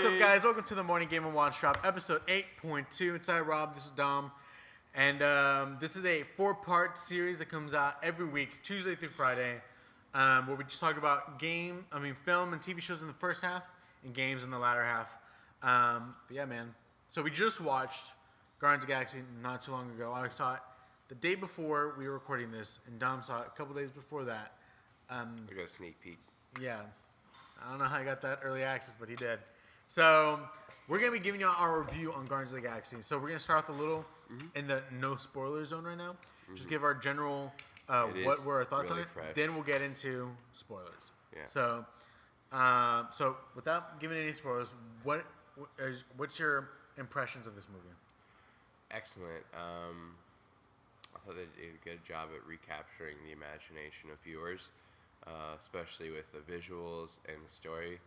What's up, guys? Welcome to the Morning Game and Watch Drop, episode 8.2. Inside Rob, this is Dom. And this is a 4-part series that comes out every week, Tuesday through Friday, where we just talk about film and TV shows in the first half and games in the latter half. But yeah, man. So we just watched Guardians of the Galaxy not too long ago. I saw it the day before we were recording this, and Dom saw it a couple days before that. We got a sneak peek. Yeah. I don't know how I got that early access, but he did. So we're going to be giving you our review on Guardians of the Galaxy. So we're going to start off a little in the no spoiler zone right now. Just give our general, what were our thoughts really on it. fresh. Then we'll get into spoilers. Yeah. So without giving any spoilers, what's your impressions of this movie? Excellent. I thought they did a good job at recapturing the imagination of viewers, especially with the visuals and the story.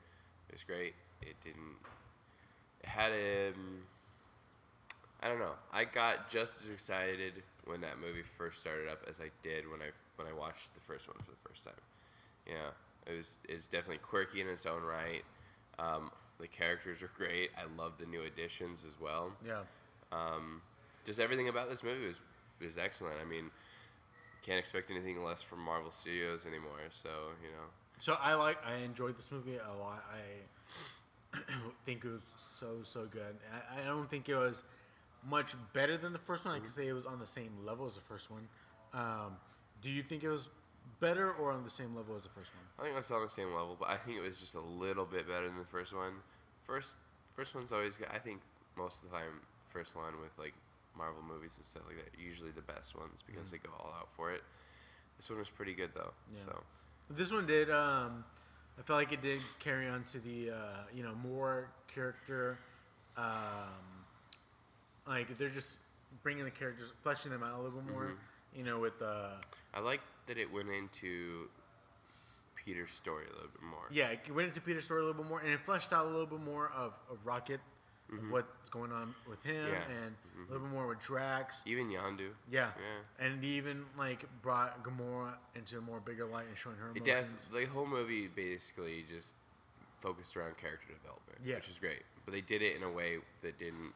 It was great. It had I don't know. I got just as excited when that movie first started up as I did when I watched the first one for the first time. Yeah, it's definitely quirky in its own right. The characters are great. I love the new additions as well. Yeah. Just everything about this movie was excellent. I mean, can't expect anything less from Marvel Studios anymore. So So I enjoyed this movie a lot. I think it was so good. I don't think it was much better than the first one. I could say it was on the same level as the first one. Do you think it was better or on the same level as the first one? I think it was on the same level, but I think it was just a little bit better than the first one. First one's always good. I think most of the time, first one with like Marvel movies and stuff like that, usually the best ones because they go all out for it. This one was pretty good though. Yeah. So this one did. I felt like it did carry on to the more character. Like they're just bringing the characters, fleshing them out a little bit more. With I like that it went into Peter's story a little bit more. Yeah, it went into Peter's story a little bit more, and it fleshed out a little bit more of Rocket, of what's going on with him, and a little bit more with Drax. Even Yondu. Yeah. And even brought Gamora into a more bigger light and showing her emotions. The whole movie basically just focused around character development, which is great. But they did it in a way that didn't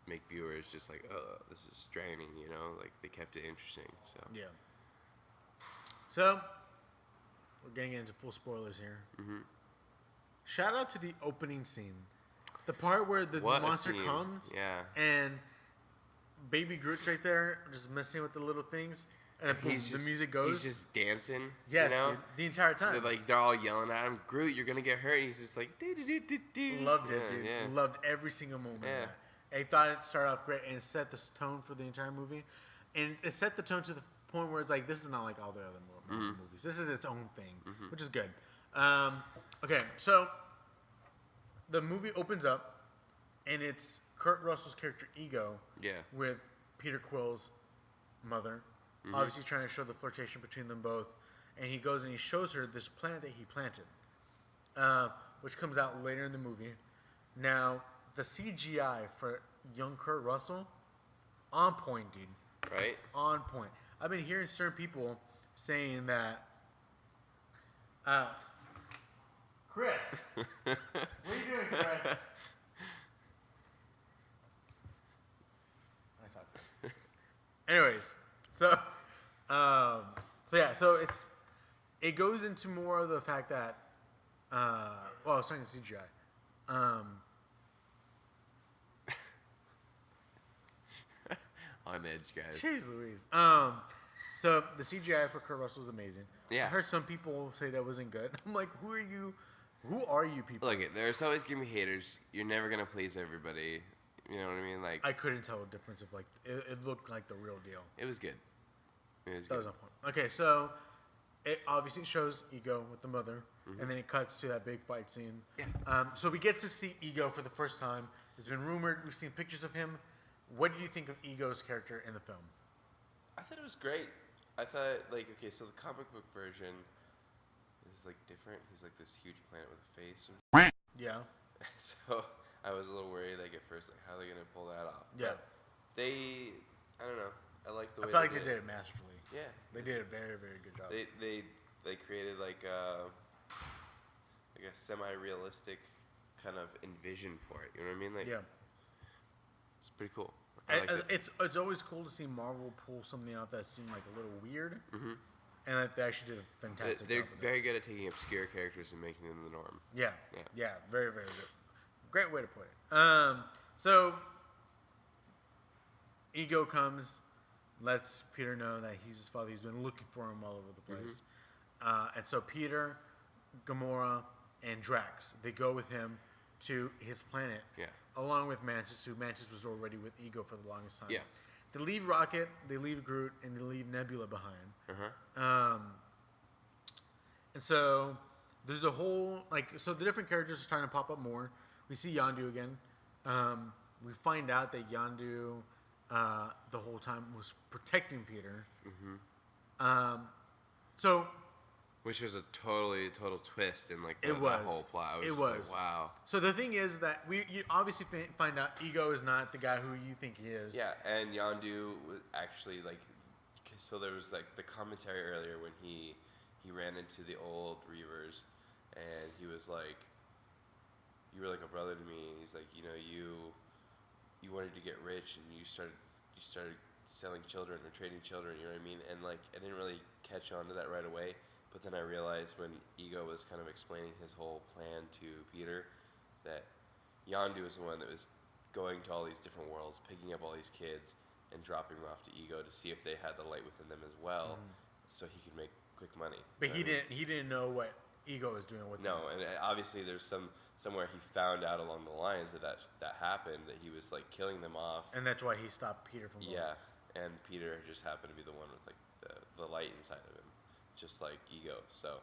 make viewers just like, oh, this is draining, Like they kept it interesting. So yeah. So we're getting into full spoilers here. Shout out to the opening scene. The part where the monster comes, and Baby Groot's right there, just messing with the little things, and boom, the music goes. He's just dancing. Yes, dude, the entire time. They're all yelling at him, Groot, you're gonna get hurt. And he's just like, loved it, dude. Yeah. Loved every single moment. Yeah. Of that. I thought it started off great, and it set the tone for the entire movie, and it set the tone to the point where it's like, this is not like all the other movies. This is its own thing, which is good. Okay, so the movie opens up, and it's Kurt Russell's character Ego with Peter Quill's mother, obviously trying to show the flirtation between them both. And he goes and he shows her this plant that he planted, which comes out later in the movie. Now, the CGI for young Kurt Russell, on point, dude. Right? On point. I've been hearing certain people saying that, Chris, what are you doing, Chris? I saw Chris. Anyways, so it goes into more of the fact that, it's talking CGI. On edge, guys. Jeez Louise. So the CGI for Kurt Russell is amazing. Yeah. I heard some people say that wasn't good. I'm like, who are you? Who are you people? Look, there's always gonna be haters. You're never gonna please everybody. You know what I mean? Like I couldn't tell the difference of it looked like the real deal. It was good. That was on point. Okay, so it obviously shows Ego with the mother, and then it cuts to that big fight scene. Yeah. So we get to see Ego for the first time. It's been rumored. We've seen pictures of him. What did you think of Ego's character in the film? I thought it was great. I thought, so the comic book version is, different. He's, this huge planet with a face. Yeah. So I was a little worried, at first, how are they going to pull that off? Yeah. But I don't know. I like the way I feel like they did it masterfully. Yeah. They did a very, very good job. They created, a semi-realistic kind of envision for it. You know what I mean? Like, Yeah. it's pretty cool. I like it. It's always cool to see Marvel pull something out that seemed like a little weird, and that they actually did a fantastic They're job with very good at taking obscure characters and making them the norm. Yeah. Yeah. Yeah. Very, very good. Great way to put it. So Ego comes, lets Peter know that he's his father. He's been looking for him all over the place. And so Peter, Gamora, and Drax, they go with him to his planet, along with Mantis, who Mantis was already with Ego for the longest time. Yeah. They leave Rocket, they leave Groot, and they leave Nebula behind. And so there's a whole, so the different characters are trying to pop up more. We see Yondu again. We find out that Yondu the whole time was protecting Peter. Which was a total twist in like that whole plot. It was. Like, wow. So the thing is that you obviously find out Ego is not the guy who you think he is. Yeah, and Yondu was actually like, so there was like the commentary earlier when he ran into the old Reavers, and he was like, "You were like a brother to me." And he's like, "You know, you wanted to get rich, and you started selling children or trading children." You know what I mean? And like, I didn't really catch on to that right away. But then I realized when Ego was kind of explaining his whole plan to Peter that Yondu was the one that was going to all these different worlds, picking up all these kids and dropping them off to Ego to see if they had the light within them as well, so he could make quick money. But he didn't know what Ego was doing with them. No, and obviously there's somewhere he found out along the lines that happened, that he was like killing them off. And that's why he stopped Peter from going. Yeah, and Peter just happened to be the one with like the light inside of him. Just like Ego. So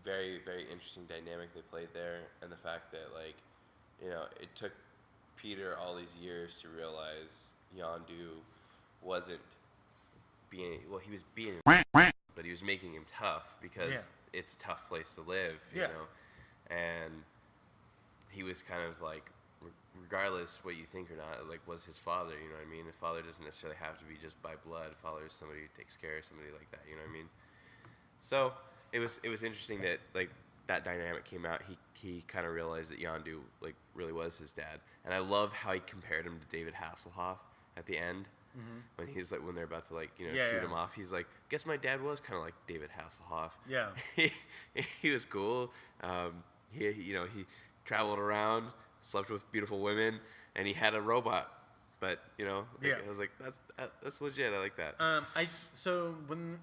very, very interesting dynamic they played there, and the fact that like, you know, it took Peter all these years to realize Yondu wasn't being, well, he was being, but he was making him tough because it's a tough place to live, you know, and he was kind of like, regardless what you think or not, like, was his father, you know what I mean? A father doesn't necessarily have to be just by blood. A father is somebody who takes care of somebody like that, you know what I mean? So it was interesting that like that dynamic came out. He kind of realized that Yondu like really was his dad, and I love how he compared him to David Hasselhoff at the end when he's like, when they're about to like, you know, shoot him off. He's like, guess my dad was kind of like David Hasselhoff. Yeah. He was cool. He traveled around, slept with beautiful women, and he had a robot. But you know, I was like, that's legit. I like that. So when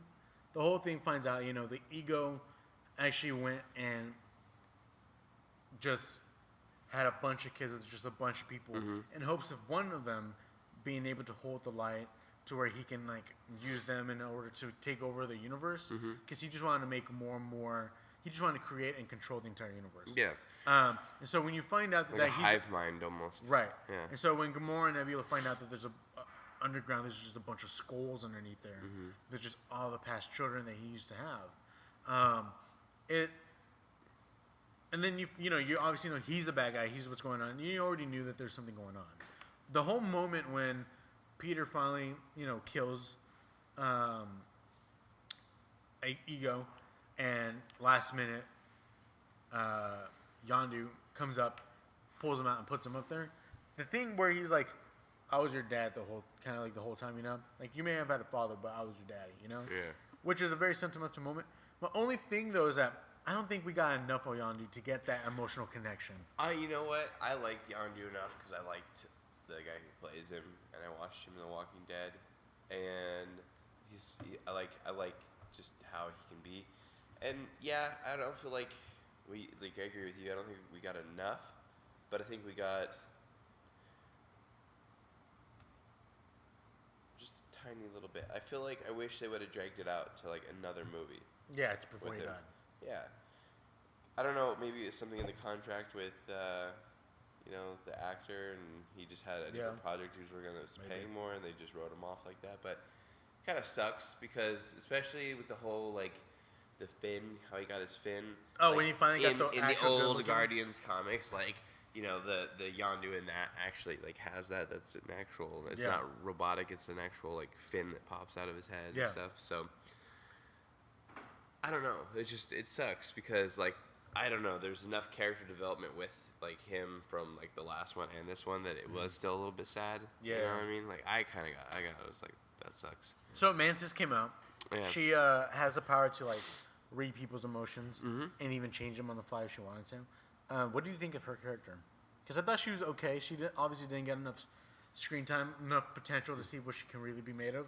the whole thing finds out, you know, the Ego actually went and just had a bunch of kids with just a bunch of people in hopes of one of them being able to hold the light to where he can like use them in order to take over the universe, because he just wanted to make more and more. He just wanted to create and control the entire universe. Yeah. And so when you find out that, like a hive mind almost. Right. Yeah. And so when Gamora and Nebula find out that there's underground, there's just a bunch of skulls underneath there. There's just all the past children that he used to have. And then you obviously know he's the bad guy. He's what's going on. You already knew that there's something going on. The whole moment when Peter finally, kills Ego, and last minute, Yondu comes up, pulls him out, and puts him up there. The thing where he's like, "I was your dad the whole time, Like, you may have had a father, but I was your daddy, Yeah. Which is a very sentimental moment. My only thing though is that I don't think we got enough of Yondu to get that emotional connection. You know what? I liked Yondu enough because I liked the guy who plays him, and I watched him in The Walking Dead, and I like just how he can be, and yeah, I don't feel like I agree with you. I don't think we got enough, but I think we got just a tiny little bit. I feel like I wish they would have dragged it out to like another movie. Yeah, before he died. Yeah. I don't know, maybe it's something in the contract with, the actor, and he just had a different project he was working on that was paying more, and they just wrote him off like that. But kind of sucks because, especially with the whole, like, the fin, how he got his fin. Oh, like, when he finally got the in actual the old good-looking- Guardians comics, like, the Yondu in that actually, like, has that. That's an actual, it's not robotic, it's an actual, like, fin that pops out of his head and stuff. So I don't know. It sucks because, like, I don't know. There's enough character development with like him from like the last one and this one that it was still a little bit sad. Yeah. You know what I mean? Like I was like, that sucks. So Mantis came out. Yeah. She has the power to like read people's emotions and even change them on the fly if she wanted to. What do you think of her character? Because I thought she was okay. She obviously didn't get enough screen time, enough potential to see what she can really be made of.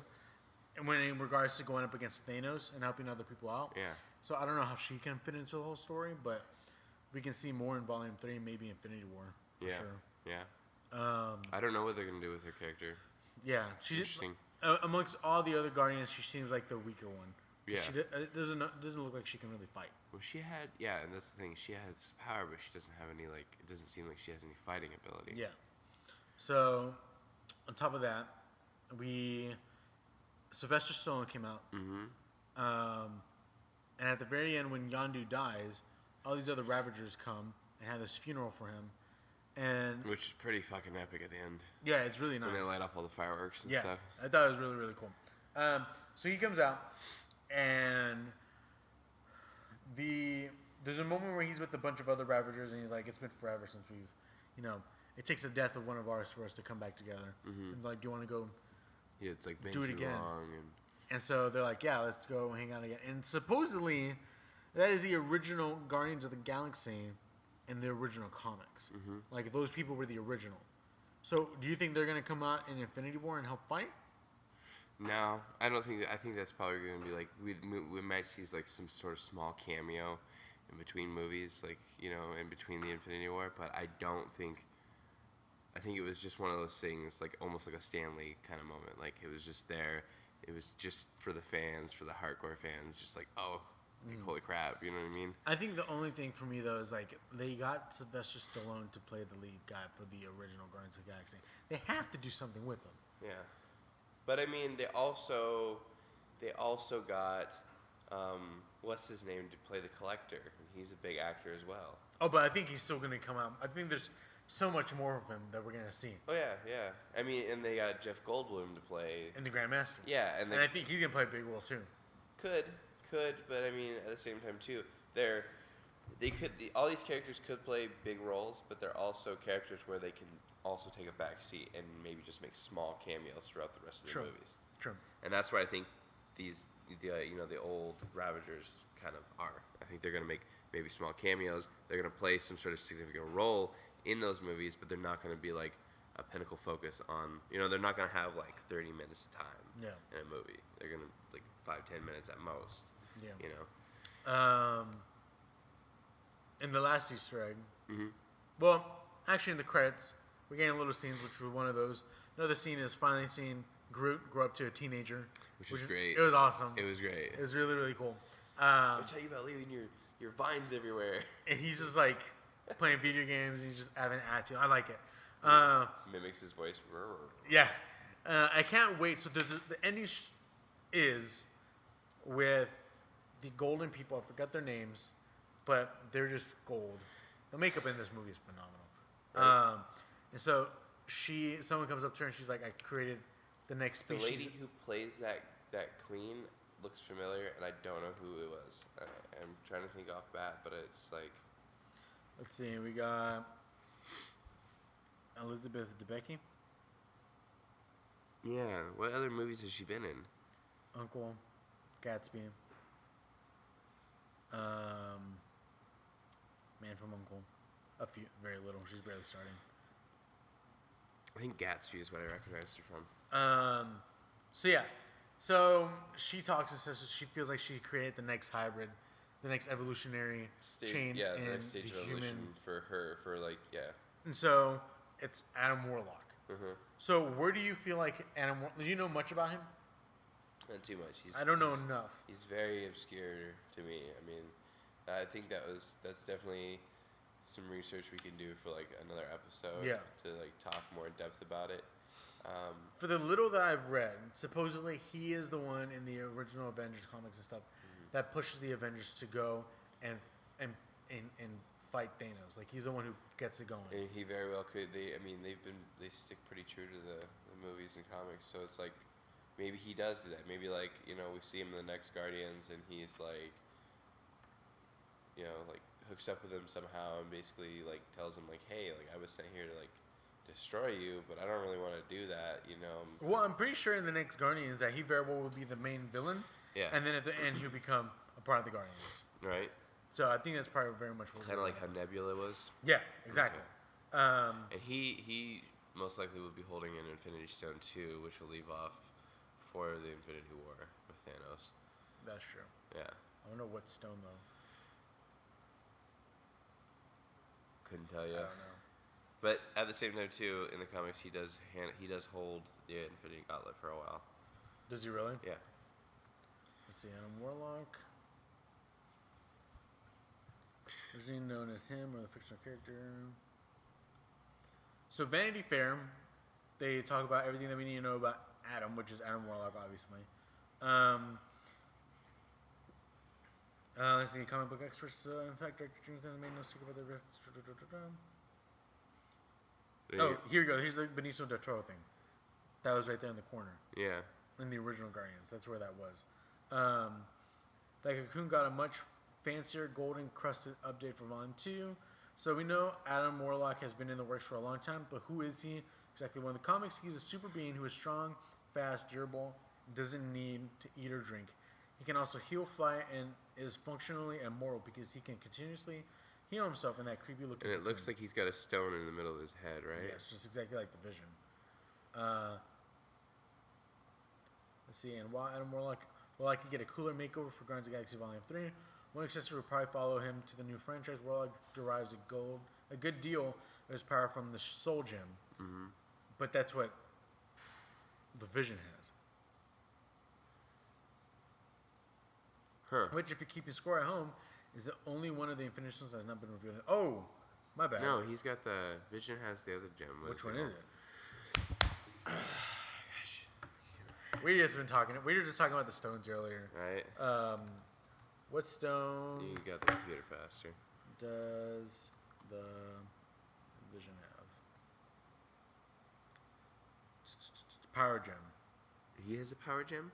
And when in regards to going up against Thanos and helping other people out. Yeah. So I don't know how she can fit into the whole story, but we can see more in Volume 3, maybe Infinity War. For Yeah. sure. Yeah. I don't know what they're gonna do with her character. Yeah. She Interesting. Amongst all the other Guardians, she seems like the weaker one. Yeah. It doesn't look like she can really fight. Well, she had, yeah, and that's the thing. She has power, but she doesn't have any, like, it doesn't seem like she has any fighting ability. Yeah. So, on top of that, Sylvester Stallone came out. And at the very end, when Yondu dies, all these other Ravagers come and have this funeral for him. And Which is pretty fucking epic at the end. yeah, it's really nice. When they light off all the fireworks and stuff. I thought it was really, really cool. So he comes out, and there's a moment where he's with a bunch of other Ravagers, and he's like, "It's been forever since it takes the death of one of ours for us to come back together." And like, do you want to go? Yeah, it's like been Do it too again. long. And so they're like, "Yeah, let's go hang out again." And supposedly, that is the original Guardians of the Galaxy in the original comics. Like those people were the original. So, do you think they're gonna come out in Infinity War and help fight? No, I don't think. I think that's probably going to be like we might see like some sort of small cameo in between movies, like in between the Infinity War. But I don't think. I think it was just one of those things, like almost like a Stan Lee kind of moment. Like it was just there. It was just for the fans, for the hardcore fans, just like like, holy crap, you know what I mean? I think the only thing for me though is like they got Sylvester Stallone to play the lead guy for the original Guardians of the Galaxy. They have to do something with him. Yeah. But I mean, they also got what's his name to play the Collector, and he's a big actor as well. Oh, but I think he's still gonna come out. I think there's so much more of him that we're gonna see Oh yeah. I mean, and they got Jeff Goldblum to play. in the Grandmaster. Yeah, and I think he's gonna play a big role too. could, but I mean, at the same time too, all these characters could play big roles, but they're also characters where they can also take a back seat and maybe just make small cameos throughout the rest of the movies. True. And that's where I think the old Ravagers kind of are. I think they're going to make maybe small cameos. They're going to play some sort of significant role in those movies, but they're not going to be like a pinnacle focus on. They're not going to have like 30 minutes of time in a movie. They're going to like 5-10 minutes at most. Yeah. In the last Easter egg. Well, actually, in the credits, we're getting little scenes, which were one of those. Another scene is finally seeing Groot grow up to a teenager, which was great. It was awesome. It was great. It was really, really cool. I'll tell you about leaving your vines everywhere. And he's just like playing video games, and he's just having an attitude. I like it. Mimics his voice. Yeah. I can't wait. So the ending is with the golden people. I forgot their names, but they're just gold. The makeup in this movie is phenomenal. Right. And so someone comes up to her and she's like, "I created the next species." The lady who plays that queen looks familiar, and I don't know who it was. I'm trying to think off bat, but it's like. Let's see. We got Elizabeth Debicki. Yeah. What other movies has she been in? Uncle, Gatsby. Man from Uncle. A few, very little. She's barely starting. I think Gatsby is what I recognized her from. So she talks and says she feels like she created the next hybrid, the next evolutionary chain Yeah, in the next stage the of evolution human. for her, And so it's Adam Warlock. Mm-hmm. So where do you feel like Adam? Do you know much about him? Not too much. I don't know enough. He's very obscure to me. I mean, I think that's definitely some research we can do for like another episode. Yeah. To like talk more in depth about it. For the little that I've read, supposedly he is the one in the original Avengers comics and stuff that pushes the Avengers to go and fight Thanos. Like he's the one who gets it going. And he very well could. They stick pretty true to the movies and comics. So it's like maybe he does do that. Maybe we see him in the next Guardians and he's like, like hooks up with him somehow and basically like tells him like, hey, like I was sent here to like destroy you, but I don't really want to do that, you know. Well, I'm pretty sure in the next Guardians that he very well would be the main villain. Yeah. And then at the end he'll become a part of the Guardians. Right. So I think that's probably very much what Kind of like how Nebula was. Yeah, exactly. Okay. And he most likely will be holding an Infinity Stone too, which will leave off for the Infinity War with Thanos. That's true. Yeah. I wonder what stone though. Couldn't tell you. I don't know. But at the same time too, in the comics, he does hold the Infinity Gauntlet for a while. Does he really? Yeah. Let's see, Adam Warlock. Is he known as him or the fictional character? So Vanity Fair, they talk about everything that we need to know about Adam, which is Adam Warlock, obviously. Let's see, comic book experts. In fact, Director James Gunn made no secret about the rest. Oh, here we go. Here's the Benicio del Toro thing. That was right there in the corner. Yeah. In the original Guardians. That's where that was. That cocoon got a much fancier golden crusted update for Volume 2. So we know Adam Warlock has been in the works for a long time, but who is he? Exactly. Well, in the comics, he's a super being who is strong, fast, durable, doesn't need to eat or drink. He can also heal, fly, and is functionally immortal because he can continuously heal himself in that creepy looking. And it looks like he's got a stone in the middle of his head, right? Yes, just exactly like the Vision. Let's see, and while Adam Warlock will likely get a cooler makeover for Guardians of the Galaxy Volume 3, one accessory will probably follow him to the new franchise. Warlock derives a good deal of his power from the Soul Gem. Mm-hmm. But that's what the Vision has. Huh. Which, if you're keeping score at home, is the only one of the Infinity Stones that has not been revealed. Oh, my bad. No, he's got the Vision has the other gem. Which one is it? We were just talking about the stones earlier. Right. What stone You got the computer faster. does the Vision have? Power Gem. He has a power gem?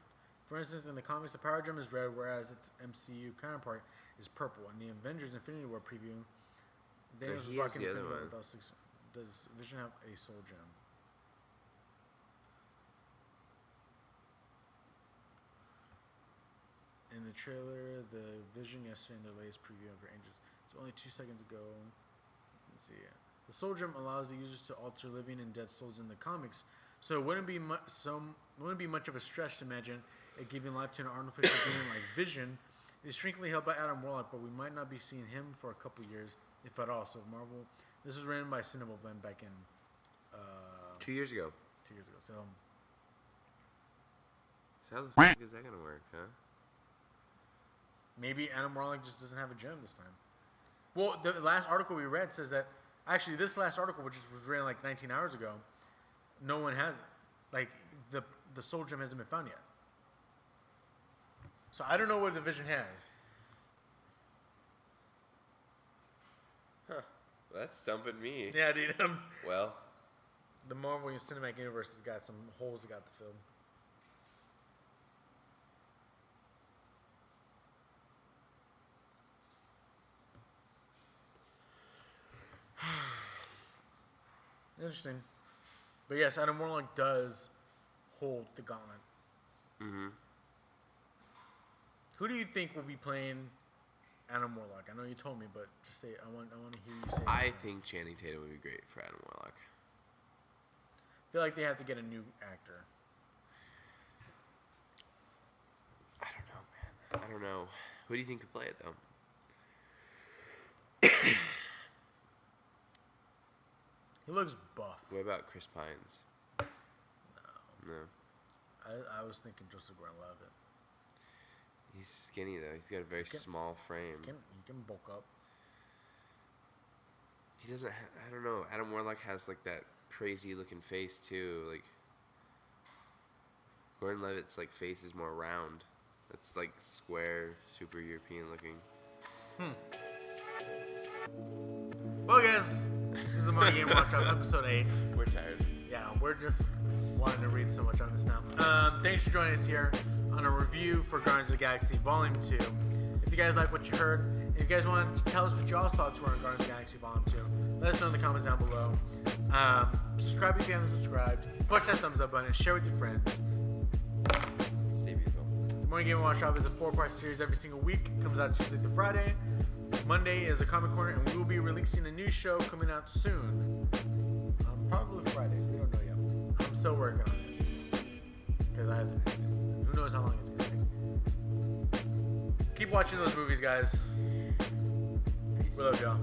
For instance, in the comics, the Power Gem is red, whereas its MCU counterpart is purple. In the Avengers Infinity War preview, Thanos was he has rocking the Infinity other War one. without six. Does Vision have a Soul Gem? In the trailer, the Vision yesterday in the latest preview of Angels. It's only 2 seconds ago. Let's see. The Soul Gem allows the users to alter living and dead souls in the comics, so it wouldn't be much of a stretch to imagine it giving life to an artificial being like Vision. It's shrinkingly held by Adam Warlock, but we might not be seeing him for a couple years, if at all. So Marvel, this was written by Cinema Blend back in 2 years ago. 2 years ago. So how the fuck is that gonna work, huh? maybe Adam Warlock just doesn't have a gem this time. Well, the last article we read says that actually this last article, which was written like 19 hours ago, no one has it. Like the Soul Gem hasn't been found yet. So I don't know what the Vision has. Huh. That's stumping me. Yeah, dude. Well, The Marvel Cinematic Universe has got some holes it got to fill. Interesting. But yes, Adam Warlock does hold the gauntlet. mm-hmm. Who do you think will be playing Adam Warlock? I know you told me, but just say I want to hear you say. I think Channing Tatum would be great for Adam Warlock. I feel like they have to get a new actor. I don't know, man. I don't know. Who do you think could play it though? He looks buff. What about Chris Pines? No. I was thinking Joseph Gordon-Levitt. He's skinny though. He's got a very small frame. He can bulk up. He doesn't. I don't know. Adam Warlock has like that crazy looking face too. Like Gordon Levitt's like face is more round. It's like square, super European looking. Well, guys, this is the Money Game Watch on episode 8. We're tired. Yeah, we're just wanting to read so much on this now. Thanks for joining us here on a review for Guardians of the Galaxy Volume 2. If you guys like what you heard If you guys want to tell us what y'all's thoughts were on Guardians of the Galaxy Volume 2, let us know in the comments down below. Subscribe if you haven't subscribed. Push that thumbs up button. Share with your friends. Stay beautiful. The Morning Game Watch Shop is a 4-part series every single week. It comes out Tuesday to Friday. Monday is a Comic Corner, and we will be releasing a new show coming out soon. Probably Friday. We don't know yet. I'm still working on it because I have to make it. Who knows how long it's gonna take. Keep watching those movies, guys. Peace. We love y'all.